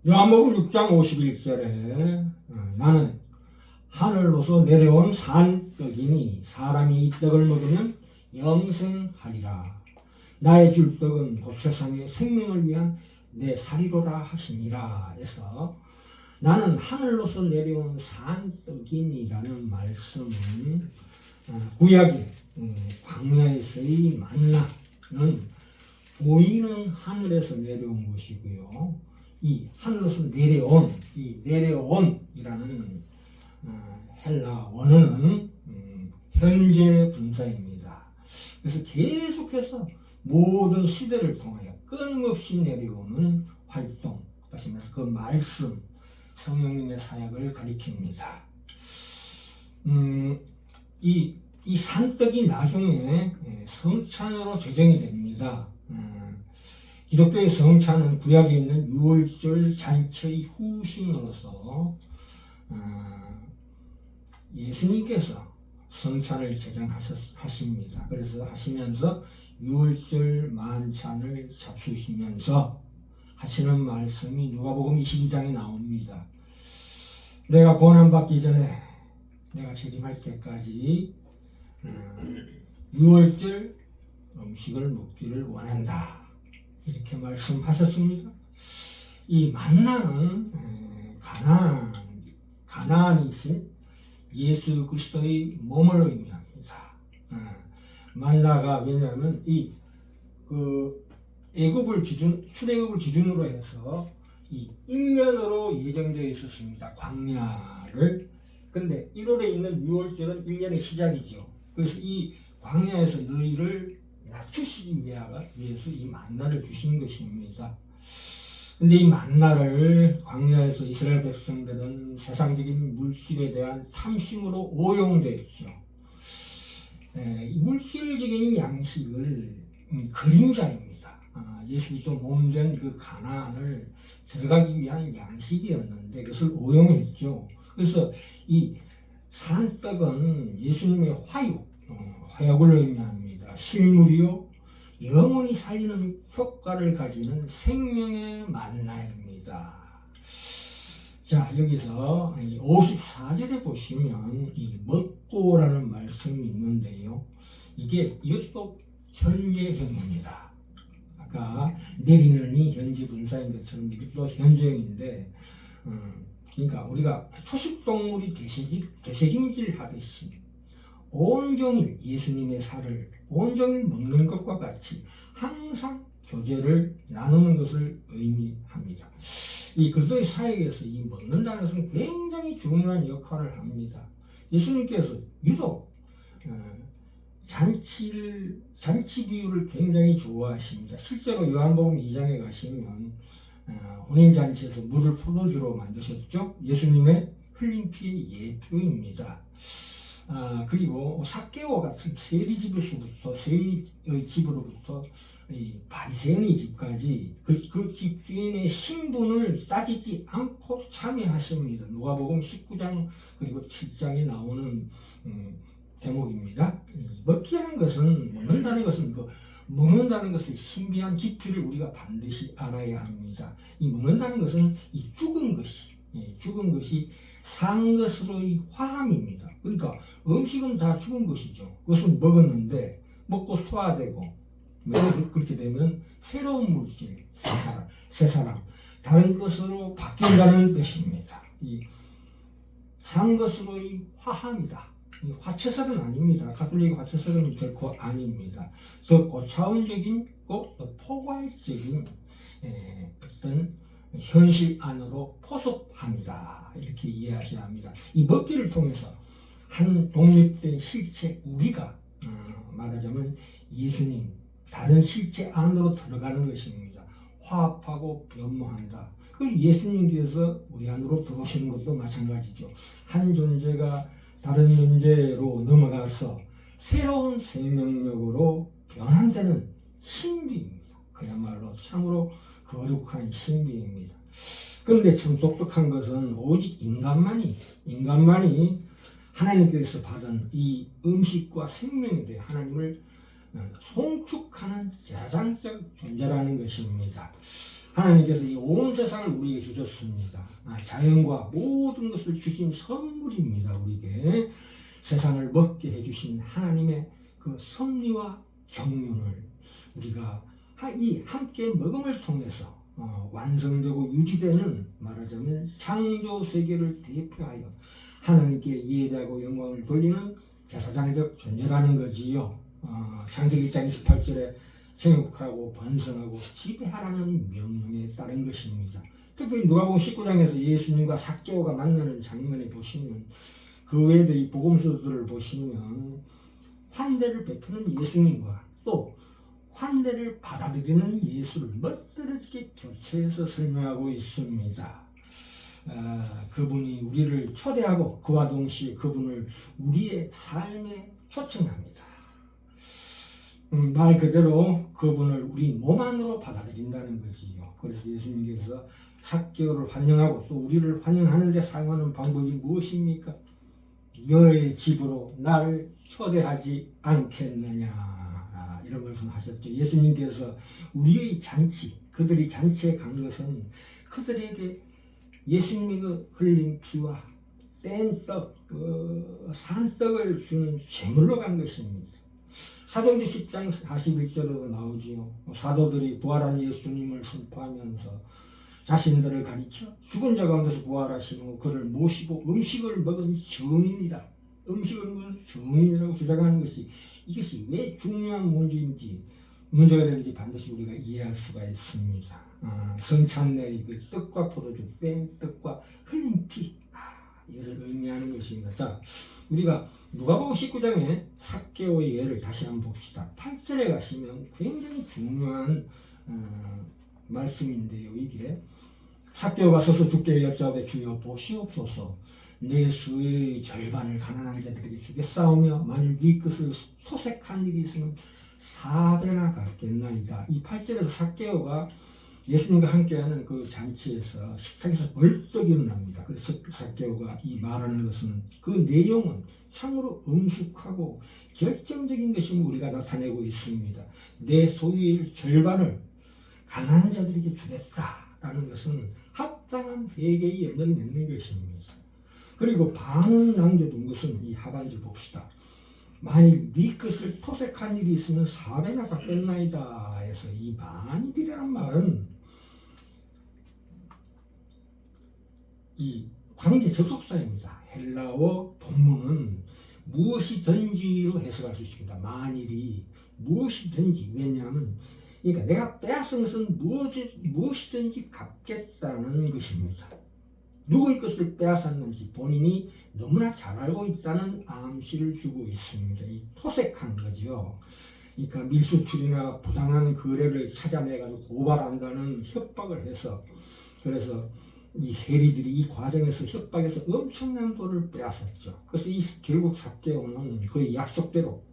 요한복음 6장 51절에 나는 하늘로서 내려온 산 떡이니 사람이 이 떡을 먹으면 영생하리라. 나의 줄 떡은 곧 세상의 생명을 위한 내 살이로라 하시니라. 해서 나는 하늘로서 내려온 산떡이니라는 말씀은 구약의 광야에서의 만나는 보이는 하늘에서 내려온 것이고요. 이 하늘로서 내려온 이 내려온이라는 헬라 원어는 현재 분사입니다. 그래서 계속해서 모든 시대를 통하여 끊임없이 내려오는 활동, 다시 말해서 그 말씀, 성령님의 사역을 가리킵니다. 이 산떡이 나중에 성찬으로 제정이 됩니다. 기독교의 성찬은 구약에 있는 유월절 잔치의 후신으로서 예수님께서 성찬을 제정하십니다. 그래서 하시면서 유월절 만찬을 잡수시면서 하시는 말씀이 누가복음 22장에 나옵니다. 내가 고난받기 전에 내가 재림할 때까지 유월절 음식을 먹기를 원한다. 이렇게 말씀하셨습니다. 이 만나는 가나안이신 예수 그리스도의 몸을 의미합니다. 만나가 왜냐하면 출애굽을 기준으로 해서 이 1년으로 예정되어 있었습니다. 광야를. 근데 1월에 있는 6월절은 1년의 시작이죠. 그래서 이 광야에서 너희를 낮추시기 위해서 이 만나를 주신 것입니다. 근데 이 만나를 광야에서 이스라엘 백성들은 세상적인 물질에 대한 탐심으로 오용됐죠. 이 물질적인 양식을 그림자입니다. 예수 그리스도 몸된 그 가나안을 들어가기 위한 양식이었는데 그것을 오용했죠. 그래서 이 산떡은 예수님의 화약을 의미합니다. 실물이요 영원히 살리는 효과를 가지는 생명의 만나입니다. 자, 여기서 54절에 보시면 이 먹고라는 말씀이 있는데요. 이것도 현재형입니다. 아까 내리는이 현재 분사인 것처럼 이것도 현재형인데 그러니까 우리가 초식동물이 되새김질 하듯이 온종일 예수님의 살을 온종일 먹는 것과 같이 항상 교제를 나누는 것을 의미합니다. 이 그리스도의 사역에서 이 먹는다는 것은 굉장히 중요한 역할을 합니다. 예수님께서 유독 잔치 비유를 굉장히 좋아하십니다. 실제로 요한복음 2장에 가시면 혼인잔치에서 물을 포도주로 만드셨죠. 예수님의 흘린 피의 예표입니다. 그리고 삭개오 같은 세리의 집으로부터 이 바리새인의 집까지 그 집주인의 신분을 따지지 않고 참여하십니다. 누가복음 19장 그리고 7장에 나오는 대목입니다. 먹는다는 것은 신비한 깊이를 우리가 반드시 알아야 합니다. 이 먹는다는 것은 이 죽은 것이 산 것으로의 화함입니다. 그러니까 음식은 다 죽은 것이죠. 그것은 먹었는데 먹고 소화되고 그렇게 되면 새로운 물질, 새 사람, 다른 것으로 바뀐다는 뜻입니다. 이 산 것으로의 화함이다. 화채설은 아닙니다. 가톨릭 화채설은 결코 아닙니다. 더 고차원적인 더 포괄적인 어떤 현실 안으로 포섭합니다. 이렇게 이해하셔야 합니다. 이 먹기를 통해서 한 독립된 실체 우리가 말하자면 예수님 다른 실체 안으로 들어가는 것입니다. 화합하고 변모한다. 그 예수님께서 우리 안으로 들어오시는 것도 마찬가지죠. 한 존재가 다른 존재로 넘어가서 새로운 생명력으로 변환되는 신비입니다. 그야말로 참으로 거룩한 신비입니다. 그런데 참 독특한 것은 오직 인간만이 하나님께서 받은 이 음식과 생명에 대해 하나님을 송축하는 제사장적 존재라는 것입니다. 하나님께서 이 온 세상을 우리에게 주셨습니다. 자연과 모든 것을 주신 선물입니다. 우리에게 세상을 먹게 해주신 하나님의 그 섭리와 경륜을 우리가 이 함께 먹음을 통해서 완성되고 유지되는, 말하자면 창조 세계를 대표하여 하나님께 예배하고 영광을 돌리는 제사장적 존재라는 거지요. 창세기 1장 28절에 생육하고 번성하고 지배하라는 명령에 따른 것입니다. 특별히 누가복음 19장에서 예수님과 삭개오가 만나는 장면에 보시면, 그 외에도 이 복음서들을 보시면 환대를 베푸는 예수님과 또 환대를 받아들이는 예수를 멋들어지게 교체해서 설명하고 있습니다. 그분이 우리를 초대하고 그와 동시에 그분을 우리의 삶에 초청합니다. 말 그대로 그분을 우리 몸 안으로 받아들인다는 거지요. 그래서 예수님께서 삭개오를 환영하고 또 우리를 환영하는 데 사용하는 방법이 무엇입니까? 너의 집으로 나를 초대하지 않겠느냐, 이런 말씀하셨죠. 예수님께서 우리의 잔치, 그들이 잔치에 간 것은 그들에게 예수님이 흘린 피와 뗀 떡, 산 떡을 주는 제물로 간 것입니다. 사도행전 10장 41절에도 나오지요. 사도들이 부활한 예수님을 선포하면서 자신들을 가리켜 죽은 자 가운데서 부활하시고 그를 모시고 음식을 먹은 증인이다, 음식을 먹은 증인이라고 주장하는 것이, 이것이 왜 중요한 문제가 되는지 반드시 우리가 이해할 수가 있습니다. 성찬례의 그 떡과 포도주, 뺀 떡과 흘린 피, 이것을 의미하는 것입니다. 자, 우리가 누가복음 19장의 삭개오의 예를 다시 한번 봅시다. 8절에 가시면 굉장히 중요한 말씀인데요. 이게 삭개오가 서서 주께 여짜오되 주여 보시옵소서, 내 수의 절반을 가난한 자들에게 주겠사오며 만일 네 것을 소색한 일이 있으면 4배나 갚겠나이다. 이 8절에서 삭개오가 예수님과 함께하는 그 잔치에서 식탁에서 벌떡 일어납니다. 그래서 삭개오가 이 말하는 것은, 그 내용은 참으로 엄숙하고 결정적인 것임을 우리가 나타내고 있습니다. 내 소유의 절반을 가난한 자들에게 주겠다라는 것은 합당한 회개의 열매를 맺는 것입니다. 그리고 반은 남겨둔 것은 이 하반절 봅시다. 만일 네 것을 토색한 일이 있으면 4배나 갚겠나이다 해서, 이 만일이라는 말은 이 관계 접속사입니다. 헬라어 본문은 무엇이든지로 해석할 수 있습니다. 만일이 무엇이든지, 왜냐하면 그러니까 내가 빼앗은 것은 무엇이든지 갚겠다는 것입니다. 누구의 것을 빼앗았는지 본인이 너무나 잘 알고 있다는 암시를 주고 있습니다. 이 토색한 거죠. 그러니까 밀수출이나 부당한 거래를 찾아내가지고 고발한다는 협박을 해서, 그래서 이 세리들이 이 과정에서 협박해서 엄청난 돈을 빼앗았죠. 그래서 결국 삭개오는 그의 약속대로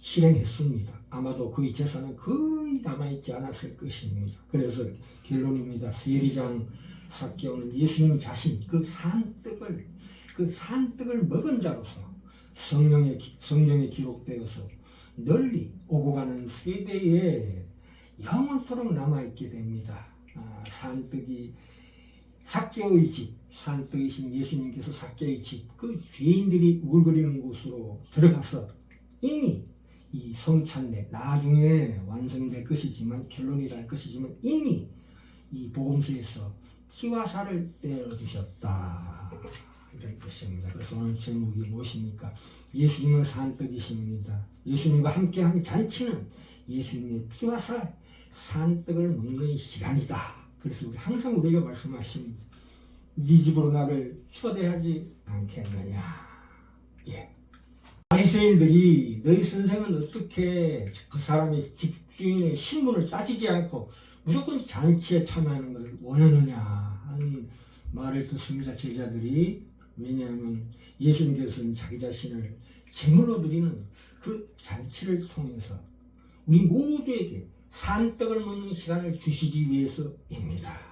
실행했습니다. 아마도 그의 재산은 거의 남아있지 않았을 것입니다. 그래서 결론입니다. 세리장 삭개오는 예수님 자신 그 산떡을 먹은 자로서 성경에 기록되어서 널리 오고 가는 세대에 영원토록 남아있게 됩니다. 산떡이 삭개오의 집, 산떡이신 예수님께서 삭개오의 집, 그 죄인들이 우글거리는 곳으로 들어가서 이미 이 성찬례, 나중에 완성될 것이지만, 결론이 날 것이지만, 이미 이 복음서에서 피와 살을 떼어주셨다, 이런 것입니다. 그래서 오늘 제목이 무엇입니까? 예수님은 산떡이십니다. 예수님과 함께하는 잔치는 예수님의 피와 살, 산떡을 먹는 시간이다. 그래서 항상 우리가 말씀하십니다. 네 집으로 나를 초대하지 않겠느냐. 예. 바리새인들이 너희 선생은 어떻게 그 사람의 집주인의 신분을 따지지 않고 무조건 잔치에 참여하는 것을 원하느냐 하는 말을 듣습니다. 제자들이. 왜냐하면 예수님께서는 자기 자신을 제물로 드리는 그 잔치를 통해서 우리 모두에게 산떡을 먹는 시간을 주시기 위해서입니다.